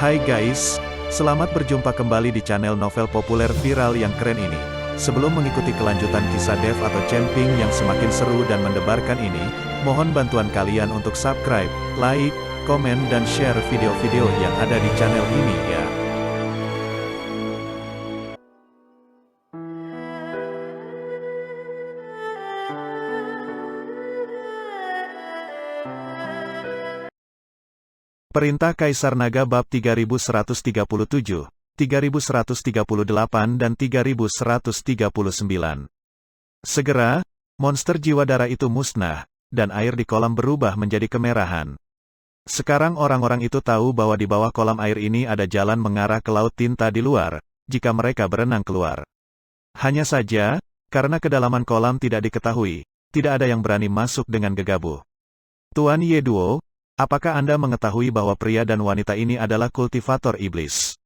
Hai guys, selamat berjumpa kembali di channel novel populer viral yang keren ini. Sebelum mengikuti kelanjutan kisah Dev atau Camping yang semakin seru dan mendebarkan ini, mohon bantuan kalian untuk subscribe, like, komen dan share video-video yang ada di channel ini ya. Perintah Kaisar Naga bab 3137, 3138 dan 3139. Segera, monster jiwa darah itu musnah, dan air di kolam berubah menjadi kemerahan. Sekarang orang-orang itu tahu bahwa di bawah kolam air ini ada jalan mengarah ke laut tinta di luar, jika mereka berenang keluar. Hanya saja, karena kedalaman kolam tidak diketahui, tidak ada yang berani masuk dengan gegabah. Tuan Yeduo, apakah Anda mengetahui bahwa pria dan wanita ini adalah kultivator iblis?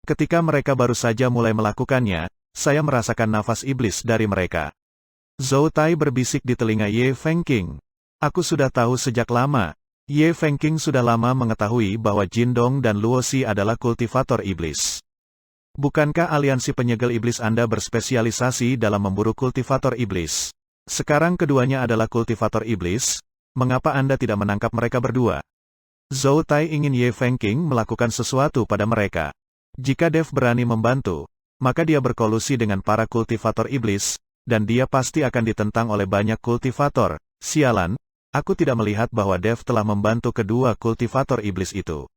Ketika mereka baru saja mulai melakukannya, saya merasakan nafas iblis dari mereka. Zhou Tai berbisik di telinga Ye Fengqing. Aku sudah tahu sejak lama. Ye Fengqing sudah lama mengetahui bahwa Jindong dan Luosi adalah kultivator iblis. Bukankah aliansi penyegel iblis Anda berspesialisasi dalam memburu kultivator iblis? Sekarang keduanya adalah kultivator iblis. Mengapa Anda tidak menangkap mereka berdua? Zhou Tai ingin Ye Fengqing melakukan sesuatu pada mereka. Jika Dev berani membantu, maka dia berkolusi dengan para kultivator iblis, dan dia pasti akan ditentang oleh banyak kultivator. Sialan, aku tidak melihat bahwa Dev telah membantu kedua kultivator iblis itu.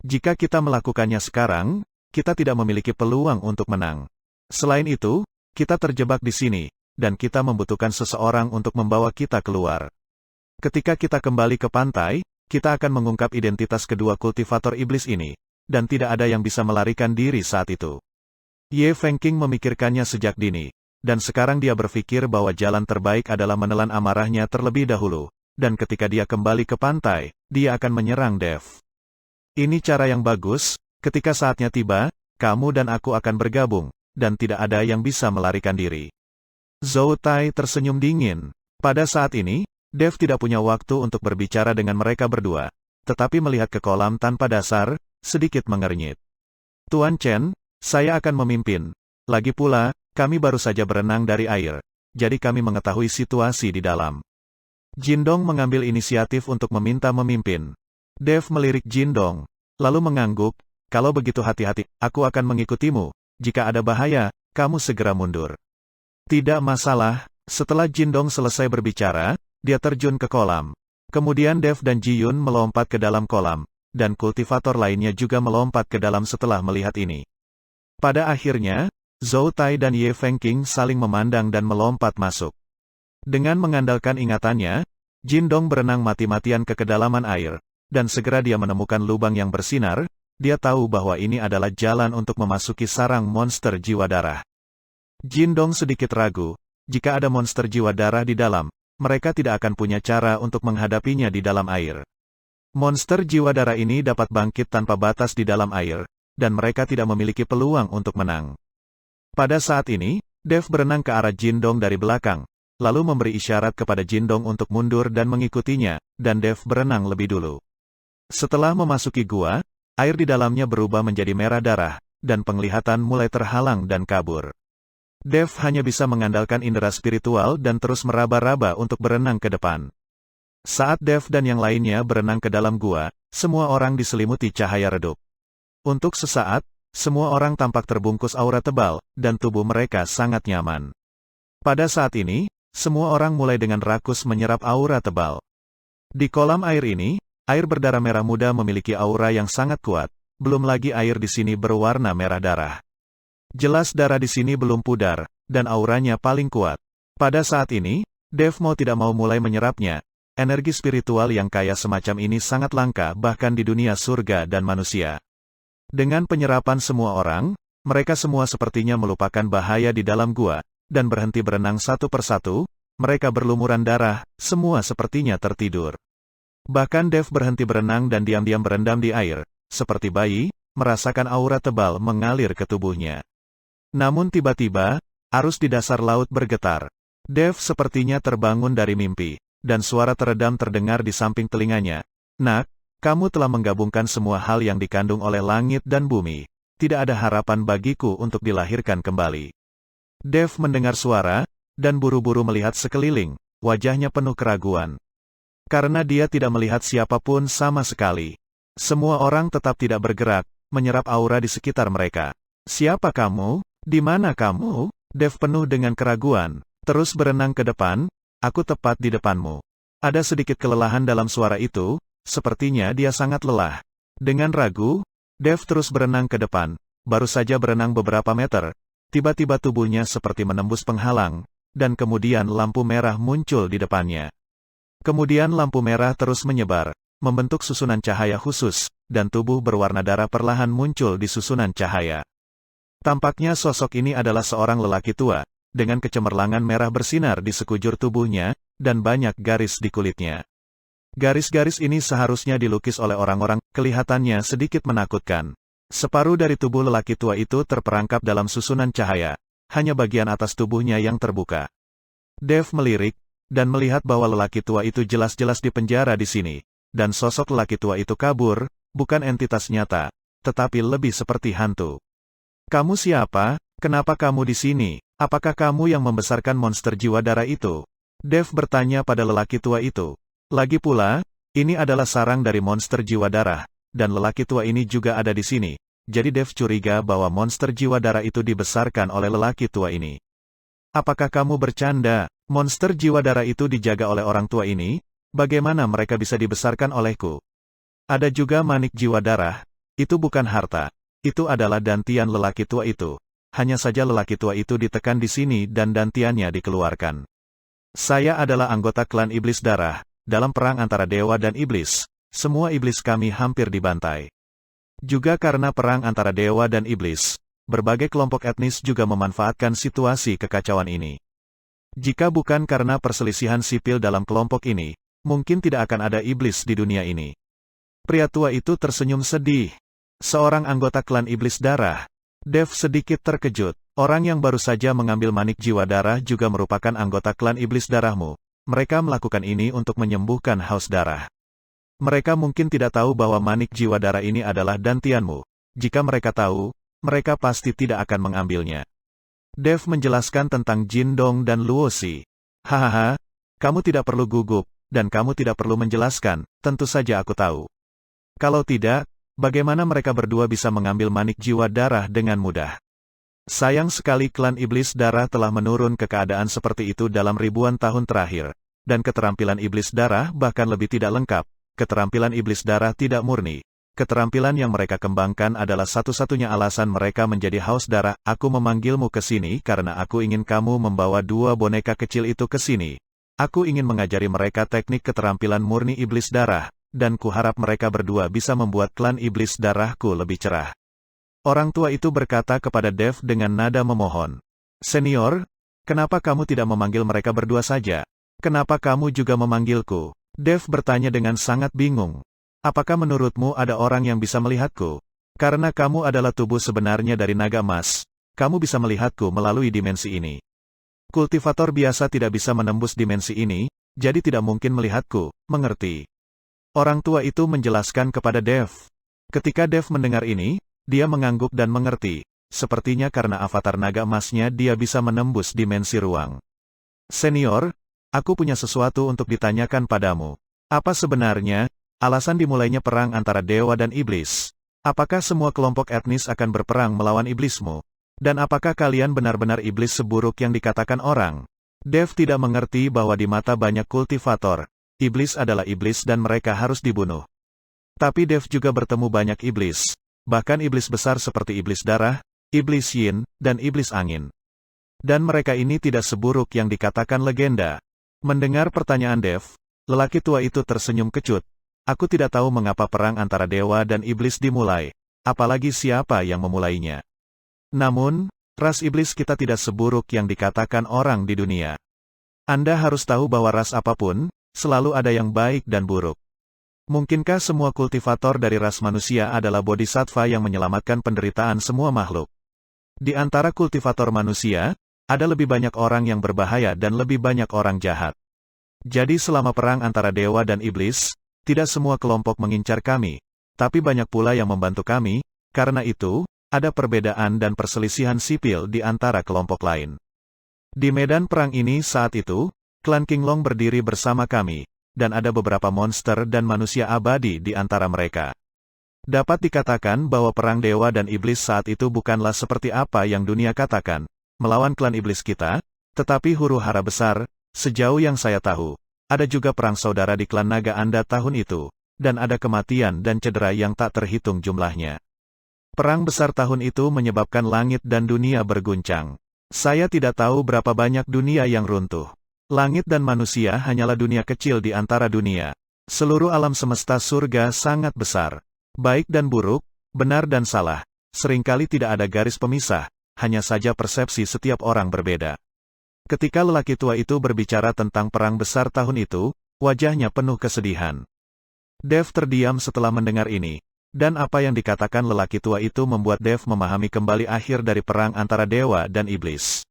Jika kita melakukannya sekarang, kita tidak memiliki peluang untuk menang. Selain itu, kita terjebak di sini, dan kita membutuhkan seseorang untuk membawa kita keluar. Ketika kita kembali ke pantai, kita akan mengungkap identitas kedua kultivator iblis ini, dan tidak ada yang bisa melarikan diri saat itu. Ye Fengqing memikirkannya sejak dini, dan sekarang dia berpikir bahwa jalan terbaik adalah menelan amarahnya terlebih dahulu, dan ketika dia kembali ke pantai, dia akan menyerang Dev. Ini cara yang bagus, ketika saatnya tiba, kamu dan aku akan bergabung, dan tidak ada yang bisa melarikan diri. Zhou Tai tersenyum dingin. Pada saat ini, Dev tidak punya waktu untuk berbicara dengan mereka berdua, tetapi melihat ke kolam tanpa dasar, sedikit mengernyit. Tuan Chen, saya akan memimpin. Lagi pula, kami baru saja berenang dari air, jadi kami mengetahui situasi di dalam. Jindong mengambil inisiatif untuk meminta memimpin. Dev melirik Jindong, lalu mengangguk, kalau begitu hati-hati, aku akan mengikutimu. Jika ada bahaya, kamu segera mundur. Tidak masalah. Setelah Jindong selesai berbicara, dia terjun ke kolam. Kemudian Dev dan Jiyun melompat ke dalam kolam, dan kultivator lainnya juga melompat ke dalam setelah melihat ini. Pada akhirnya, Zhou Tai dan Ye Fengqing saling memandang dan melompat masuk. Dengan mengandalkan ingatannya, Jindong berenang mati-matian ke kedalaman air, dan segera dia menemukan lubang yang bersinar. Dia tahu bahwa ini adalah jalan untuk memasuki sarang monster jiwa darah. Jindong sedikit ragu, jika ada monster jiwa darah di dalam, mereka tidak akan punya cara untuk menghadapinya di dalam air. Monster jiwa darah ini dapat bangkit tanpa batas di dalam air, dan mereka tidak memiliki peluang untuk menang. Pada saat ini, Dev berenang ke arah Jindong dari belakang, lalu memberi isyarat kepada Jindong untuk mundur dan mengikutinya, dan Dev berenang lebih dulu. Setelah memasuki gua, air di dalamnya berubah menjadi merah darah, dan penglihatan mulai terhalang dan kabur. Dev hanya bisa mengandalkan indera spiritual dan terus meraba-raba untuk berenang ke depan. Saat Dev dan yang lainnya berenang ke dalam gua, semua orang diselimuti cahaya redup. Untuk sesaat, semua orang tampak terbungkus aura tebal, dan tubuh mereka sangat nyaman. Pada saat ini, semua orang mulai dengan rakus menyerap aura tebal. Di kolam air ini, air berdarah merah muda memiliki aura yang sangat kuat, belum lagi air di sini berwarna merah darah. Jelas darah di sini belum pudar, dan auranya paling kuat. Pada saat ini, Dev mau tidak mau mulai menyerapnya. Energi spiritual yang kaya semacam ini sangat langka bahkan di dunia surga dan manusia. Dengan penyerapan semua orang, mereka semua sepertinya melupakan bahaya di dalam gua, dan berhenti berenang satu persatu. Mereka berlumuran darah, semua sepertinya tertidur. Bahkan Dev berhenti berenang dan diam-diam berendam di air, seperti bayi, merasakan aura tebal mengalir ke tubuhnya. Namun tiba-tiba, arus di dasar laut bergetar. Dev sepertinya terbangun dari mimpi, dan suara teredam terdengar di samping telinganya. Nak, Kamu telah menggabungkan semua hal yang dikandung oleh langit dan bumi. Tidak ada harapan bagiku untuk dilahirkan kembali. Dev mendengar suara, dan buru-buru melihat sekeliling, wajahnya penuh keraguan. Karena dia tidak melihat siapapun sama sekali. Semua orang tetap tidak bergerak, menyerap aura di sekitar mereka. Siapa kamu? Di mana kamu? Dev penuh dengan keraguan, terus berenang ke depan. Aku tepat di depanmu. Ada sedikit kelelahan dalam suara itu, sepertinya dia sangat lelah. Dengan ragu, Dev terus berenang ke depan. Baru saja berenang beberapa meter, tiba-tiba tubuhnya seperti menembus penghalang, dan kemudian lampu merah muncul di depannya. Kemudian lampu merah terus menyebar, membentuk susunan cahaya khusus, dan tubuh berwarna darah perlahan muncul di susunan cahaya. Tampaknya sosok ini adalah seorang lelaki tua, dengan kecemerlangan merah bersinar di sekujur tubuhnya, dan banyak garis di kulitnya. Garis-garis ini seharusnya dilukis oleh orang-orang, kelihatannya sedikit menakutkan. Separuh dari tubuh lelaki tua itu terperangkap dalam susunan cahaya, hanya bagian atas tubuhnya yang terbuka. Dev melirik, dan melihat bahwa lelaki tua itu jelas-jelas dipenjara di sini, dan sosok lelaki tua itu kabur, bukan entitas nyata, tetapi lebih seperti hantu. Kamu siapa? Kenapa kamu di sini? Apakah kamu yang membesarkan monster jiwa darah itu? Dev bertanya pada lelaki tua itu. Lagi pula, ini adalah sarang dari monster jiwa darah, dan lelaki tua ini juga ada di sini. Jadi Dev curiga bahwa monster jiwa darah itu dibesarkan oleh lelaki tua ini. Apakah kamu bercanda? Monster jiwa darah itu dijaga oleh orang tua ini? Bagaimana mereka bisa dibesarkan olehku? Ada juga manik jiwa darah. Itu bukan harta. Itu adalah dantian lelaki tua itu. Hanya saja lelaki tua itu ditekan di sini dan dantiannya dikeluarkan. Saya adalah anggota klan iblis darah. Dalam perang antara dewa dan iblis, semua iblis kami hampir dibantai. Juga karena perang antara dewa dan iblis, berbagai kelompok etnis juga memanfaatkan situasi kekacauan ini. Jika bukan karena perselisihan sipil dalam kelompok ini, mungkin tidak akan ada iblis di dunia ini. Pria tua itu tersenyum sedih. Seorang anggota klan iblis darah. Dev sedikit terkejut. Orang yang baru saja mengambil manik jiwa darah juga merupakan anggota klan iblis darahmu. Mereka melakukan ini untuk menyembuhkan haus darah. Mereka mungkin tidak tahu bahwa manik jiwa darah ini adalah dantianmu. Jika mereka tahu, mereka pasti tidak akan mengambilnya. Dev menjelaskan tentang Jin Dong dan Luosi. Hahaha, kamu tidak perlu gugup, dan kamu tidak perlu menjelaskan, tentu saja aku tahu. Kalau tidak, bagaimana mereka berdua bisa mengambil manik jiwa darah dengan mudah? Sayang sekali klan iblis darah telah menurun ke keadaan seperti itu dalam ribuan tahun terakhir. Dan keterampilan iblis darah bahkan lebih tidak lengkap. Keterampilan iblis darah tidak murni. Keterampilan yang mereka kembangkan adalah satu-satunya alasan mereka menjadi haus darah. Aku memanggilmu ke sini karena aku ingin kamu membawa dua boneka kecil itu ke sini. Aku ingin mengajari mereka teknik keterampilan murni iblis darah, dan kuharap mereka berdua bisa membuat klan iblis darahku lebih cerah. Orang tua itu berkata kepada Dev dengan nada memohon. Senior, kenapa kamu tidak memanggil mereka berdua saja? Kenapa kamu juga memanggilku? Dev bertanya dengan sangat bingung. Apakah menurutmu ada orang yang bisa melihatku? Karena kamu adalah tubuh sebenarnya dari naga emas, kamu bisa melihatku melalui dimensi ini. Kultivator biasa tidak bisa menembus dimensi ini, jadi tidak mungkin melihatku, mengerti? Orang tua itu menjelaskan kepada Dev. Ketika Dev mendengar ini, dia mengangguk dan mengerti. Sepertinya karena avatar naga emasnya dia bisa menembus dimensi ruang. Senior, aku punya sesuatu untuk ditanyakan padamu. Apa sebenarnya alasan dimulainya perang antara dewa dan iblis? Apakah semua kelompok etnis akan berperang melawan iblismu? Dan apakah kalian benar-benar iblis seburuk yang dikatakan orang? Dev tidak mengerti bahwa di mata banyak kultivator, iblis adalah iblis dan mereka harus dibunuh. Tapi Dev juga bertemu banyak iblis. Bahkan iblis besar seperti iblis darah, iblis yin, dan iblis angin. Dan mereka ini tidak seburuk yang dikatakan legenda. Mendengar pertanyaan Dev, lelaki tua itu tersenyum kecut. Aku tidak tahu mengapa perang antara dewa dan iblis dimulai, apalagi siapa yang memulainya. Namun, ras iblis kita tidak seburuk yang dikatakan orang di dunia. Anda harus tahu bahwa ras apapun, selalu ada yang baik dan buruk. Mungkinkah semua kultivator dari ras manusia adalah bodhisattva yang menyelamatkan penderitaan semua makhluk? Di antara kultivator manusia, ada lebih banyak orang yang berbahaya dan lebih banyak orang jahat. Jadi selama perang antara dewa dan iblis, tidak semua kelompok mengincar kami, tapi banyak pula yang membantu kami, karena itu, ada perbedaan dan perselisihan sipil di antara kelompok lain. Di medan perang ini saat itu, klan Qinglong berdiri bersama kami, dan ada beberapa monster dan manusia abadi di antara mereka. Dapat dikatakan bahwa perang dewa dan iblis saat itu bukanlah seperti apa yang dunia katakan, melawan klan iblis kita, tetapi huru-hara besar, sejauh yang saya tahu. Ada juga perang saudara di klan naga Anda tahun itu, dan ada kematian dan cedera yang tak terhitung jumlahnya. Perang besar tahun itu menyebabkan langit dan dunia berguncang. Saya tidak tahu berapa banyak dunia yang runtuh. Langit dan manusia hanyalah dunia kecil di antara dunia. Seluruh alam semesta surga sangat besar. Baik dan buruk, benar dan salah, seringkali tidak ada garis pemisah, hanya saja persepsi setiap orang berbeda. Ketika lelaki tua itu berbicara tentang perang besar tahun itu, wajahnya penuh kesedihan. Dev terdiam setelah mendengar ini, dan apa yang dikatakan lelaki tua itu membuat Dev memahami kembali akhir dari perang antara dewa dan iblis.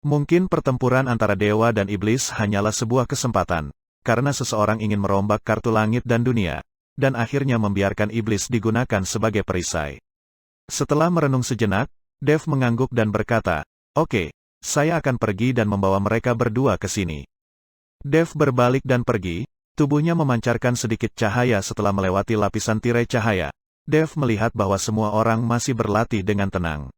Mungkin pertempuran antara dewa dan iblis hanyalah sebuah kesempatan, karena seseorang ingin merombak kartu langit dan dunia, dan akhirnya membiarkan iblis digunakan sebagai perisai. Setelah merenung sejenak, Dev mengangguk dan berkata, "Oke, saya akan pergi dan membawa mereka berdua ke sini." Dev berbalik dan pergi, tubuhnya memancarkan sedikit cahaya setelah melewati lapisan tirai cahaya. Dev melihat bahwa semua orang masih berlatih dengan tenang.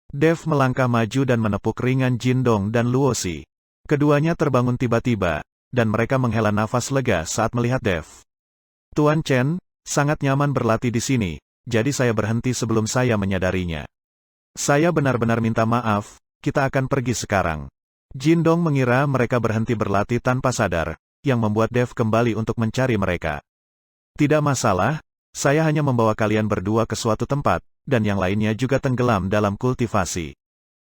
Dev melangkah maju dan menepuk ringan Jindong dan Luosi. Keduanya terbangun tiba-tiba, dan mereka menghela nafas lega saat melihat Dev. "Tuan Chen, sangat nyaman berlatih di sini, jadi saya berhenti sebelum saya menyadarinya. Saya benar-benar minta maaf, kita akan pergi sekarang." Jindong mengira mereka berhenti berlatih tanpa sadar, yang membuat Dev kembali untuk mencari mereka. "Tidak masalah, saya hanya membawa kalian berdua ke suatu tempat, dan yang lainnya juga tenggelam dalam kultivasi."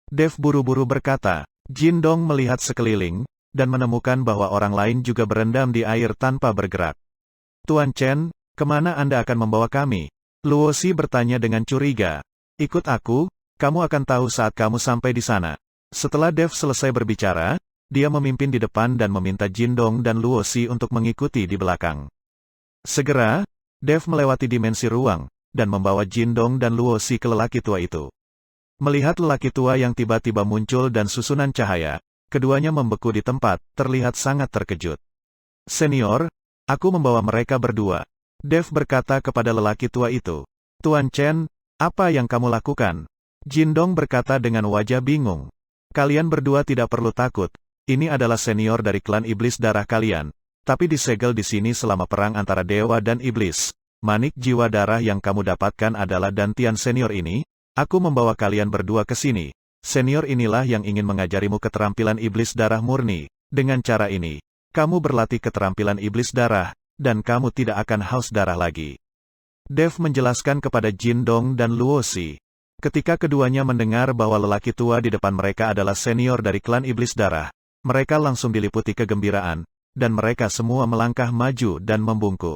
Dev buru-buru berkata. Jindong melihat sekeliling, dan menemukan bahwa orang lain juga berendam di air tanpa bergerak. "Tuan Chen, kemana Anda akan membawa kami?" Luosi bertanya dengan curiga. "Ikut aku, kamu akan tahu saat kamu sampai di sana." Setelah Dev selesai berbicara, dia memimpin di depan dan meminta Jindong dan Luosi untuk mengikuti di belakang. Segera, Dev melewati dimensi ruang, dan membawa Jindong dan Luosi ke lelaki tua itu. Melihat lelaki tua yang tiba-tiba muncul dan susunan cahaya, keduanya membeku di tempat, terlihat sangat terkejut. "Senior, aku membawa mereka berdua," Dev berkata kepada lelaki tua itu. "Tuan Chen, apa yang kamu lakukan?" Jindong berkata dengan wajah bingung. "Kalian berdua tidak perlu takut, ini adalah senior dari klan iblis darah kalian, tapi disegel di sini selama perang antara dewa dan iblis. Manik jiwa darah yang kamu dapatkan adalah gantian senior ini, aku membawa kalian berdua ke sini. Senior inilah yang ingin mengajarimu keterampilan iblis darah murni. Dengan cara ini, kamu berlatih keterampilan iblis darah, dan kamu tidak akan haus darah lagi." Dev menjelaskan kepada Jindong dan Luosi. Ketika keduanya mendengar bahwa lelaki tua di depan mereka adalah senior dari klan iblis darah, mereka langsung diliputi kegembiraan, dan mereka semua melangkah maju dan membungkuk.